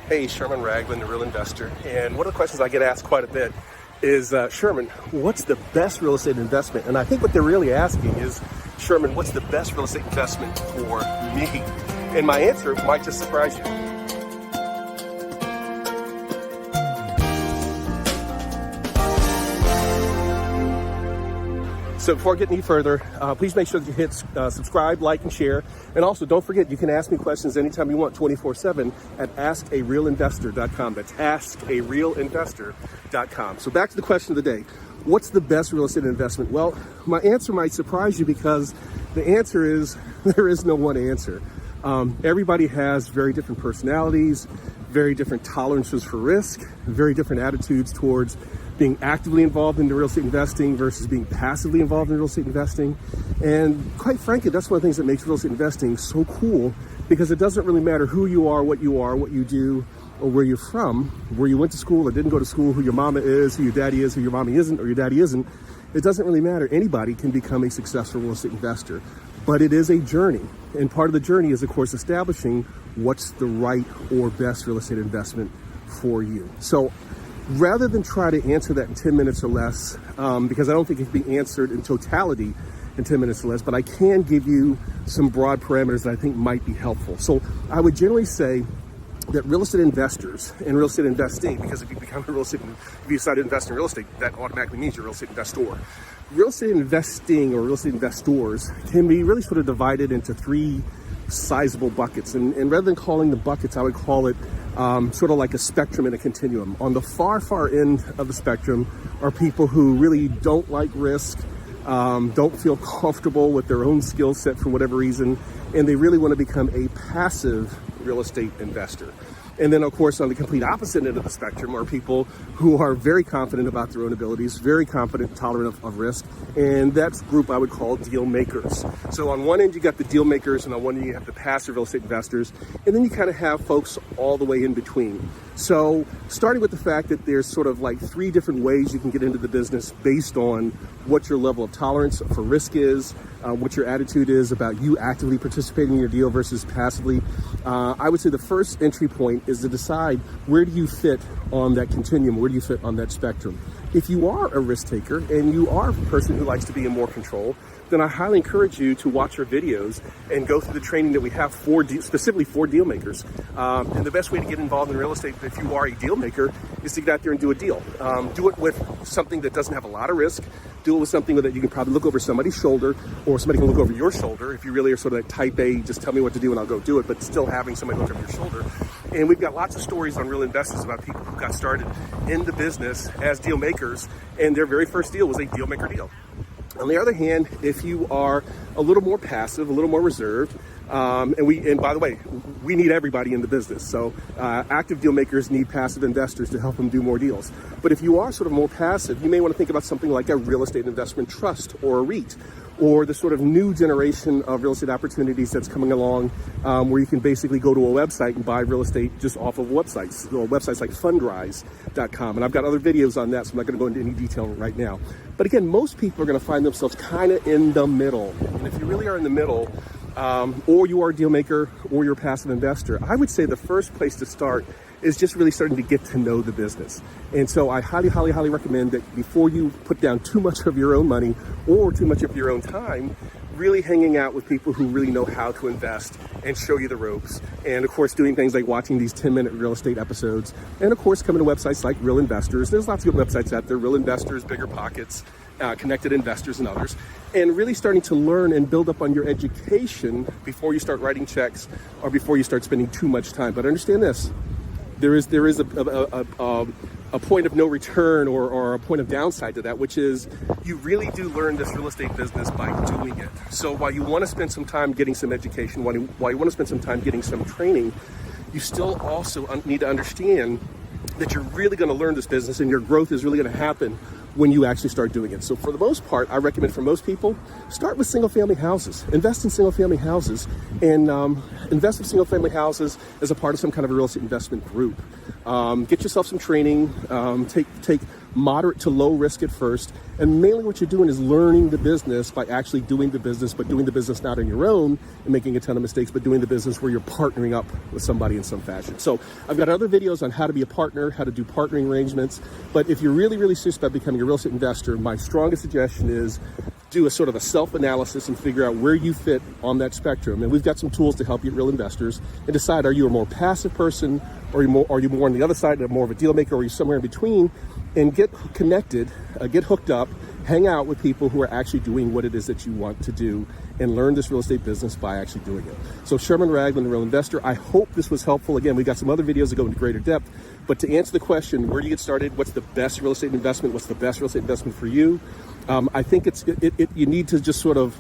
Hey, Sherman Ragland, the Real Investor. And one of the questions I get asked quite a bit is, Sherman, what's the best real estate investment? And I think what they're really asking is, Sherman, what's the best real estate investment for me? And my answer might just surprise you. So before I get any further, please make sure that you hit subscribe, like, and share. And also, don't forget, you can ask me questions anytime you want, 24/7 at askarealinvestor.com. That's askarealinvestor.com. So back to the question of the day. What's the best real estate investment? Well, my answer might surprise you because the answer is there is no one answer. Everybody has very different personalities, very different tolerances for risk, very different attitudes towards being actively involved in real estate investing versus being passively involved in real estate investing. And quite frankly, that's one of the things that makes real estate investing so cool, because it doesn't really matter who you are, what you do, or where you're from, where you went to school or didn't go to school, who your mama is, who your daddy is, who your mommy isn't, or your daddy isn't. It doesn't really matter. Anybody can become a successful real estate investor, but it is a journey. And part of the journey is, of course, establishing what's the right or best real estate investment for you. So rather than try to answer that in 10 minutes or less, because I don't think it can be answered in totality in 10 minutes or less, but I can give you some broad parameters that I think might be helpful. So I would generally say that real estate investors and real estate investing, because if you decide to invest in real estate, that automatically means you're a real estate investor. Real estate investing or real estate investors can be really sort of divided into three sizable buckets. And rather than calling the buckets, I would call it sort of like a spectrum and a continuum. On the far end of the spectrum are people who really don't like risk, don't feel comfortable with their own skill set for whatever reason, and they really want to become a passive real estate investor. And then, of course, on the complete opposite end of the spectrum are people who are very confident about their own abilities, very confident, tolerant of risk, and that group I would call deal makers. So on one end, you got the deal makers, and on one end, you have the passive real estate investors, and then you kind of have folks all the way in between. So starting with the fact that there's sort of like three different ways you can get into the business based on what your level of tolerance for risk is, what your attitude is about you actively participating in your deal versus passively. I would say the first entry point is to decide, where do you fit on that continuum? Where do you fit on that spectrum? If you are a risk taker and you are a person who likes to be in more control, then I highly encourage you to watch our videos and go through the training that we have specifically for deal makers. And the best way to get involved in real estate, if you are a deal maker, is to get out there and do a deal. Do it with something that doesn't have a lot of risk. Do it with something that you can probably look over somebody's shoulder, or somebody can look over your shoulder. If you really are sort of that type A, just tell me what to do and I'll go do it, but still having somebody look over your shoulder. And we've got lots of stories on Real Investors about people who got started in the business as deal makers, and their very first deal was a deal maker deal. On the other hand, if you are a little more passive, a little more reserved, and by the way, we need everybody in the business. So active deal makers need passive investors to help them do more deals. But if you are sort of more passive, you may want to think about something like a real estate investment trust or a REIT, or the sort of new generation of real estate opportunities that's coming along, where you can basically go to a website and buy real estate just off of websites, or websites like fundrise.com. And I've got other videos on that, so I'm not going to go into any detail right now. But again, most people are going to find themselves kind of in the middle. And if you really are in the middle, or you are a deal maker or you're a passive investor, I would say the first place to start is just really starting to get to know the business. And so I highly, highly, highly recommend that before you put down too much of your own money or too much of your own time, really hanging out with people who really know how to invest and show you the ropes. And of course, doing things like watching these 10-minute real estate episodes. And of course, coming to websites like Real Investors. There's lots of good websites out there, Real Investors, Bigger Pockets, Connected Investors, and others. And really starting to learn and build up on your education before you start writing checks or before you start spending too much time. But understand this, there is a point of no return or a point of downside to that, which is you really do learn this real estate business by doing it. So while you want to spend some time getting some education, while you want to spend some time getting some training, you still also need to understand that you're really going to learn this business and your growth is really going to happen when you actually start doing it. So for the most part, I recommend for most people, start with single family houses, invest in single family houses, and invest in single family houses as a part of some kind of a real estate investment group. Get yourself some training, take moderate to low risk at first. And mainly what you're doing is learning the business by actually doing the business, but doing the business not on your own and making a ton of mistakes, but doing the business where you're partnering up with somebody in some fashion. So I've got other videos on how to be a partner, how to do partnering arrangements. But if you're really, really serious about becoming a real estate investor, my strongest suggestion is do a sort of a self-analysis and figure out where you fit on that spectrum. And we've got some tools to help you at Real Investors and decide, are you a more passive person, or are you more on the other side, more of a deal maker, or are you somewhere in between? And get connected, get hooked up, hang out with people who are actually doing what it is that you want to do and learn this real estate business by actually doing it. So Sherman Ragland, the Real Investor, I hope this was helpful. Again, we've got some other videos that go into greater depth, but to answer the question, where do you get started? What's the best real estate investment? What's the best real estate investment for you? I think you need to just sort of,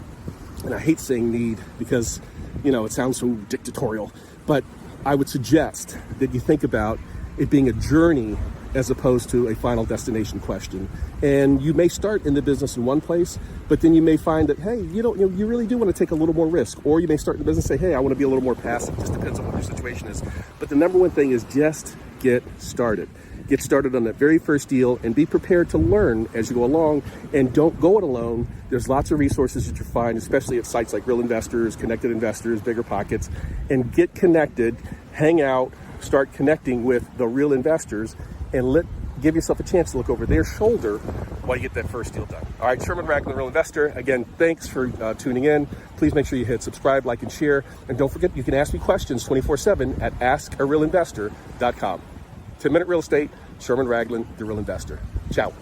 and I hate saying need because, it sounds so dictatorial, but I would suggest that you think about it being a journey as opposed to a final destination question. And you may start in the business in one place, but then you may find that, hey, you really do want to take a little more risk. Or you may start in the business and say, hey, I want to be a little more passive. It just depends on what your situation is. But the number one thing is just get started. Get started on that very first deal and be prepared to learn as you go along, and don't go it alone. There's lots of resources that you find, especially at sites like Real Investors, Connected Investors, Bigger Pockets, and get connected, hang out, start connecting with the real investors, and give yourself a chance to look over their shoulder while you get that first deal done. All right, Sherman Ragland, Real Investor. Again, thanks for tuning in. Please make sure you hit subscribe, like, and share. And don't forget, you can ask me questions 24/7 at askarealinvestor.com. 10-Minute Real Estate, Sherman Ragland, the Real Investor. Ciao.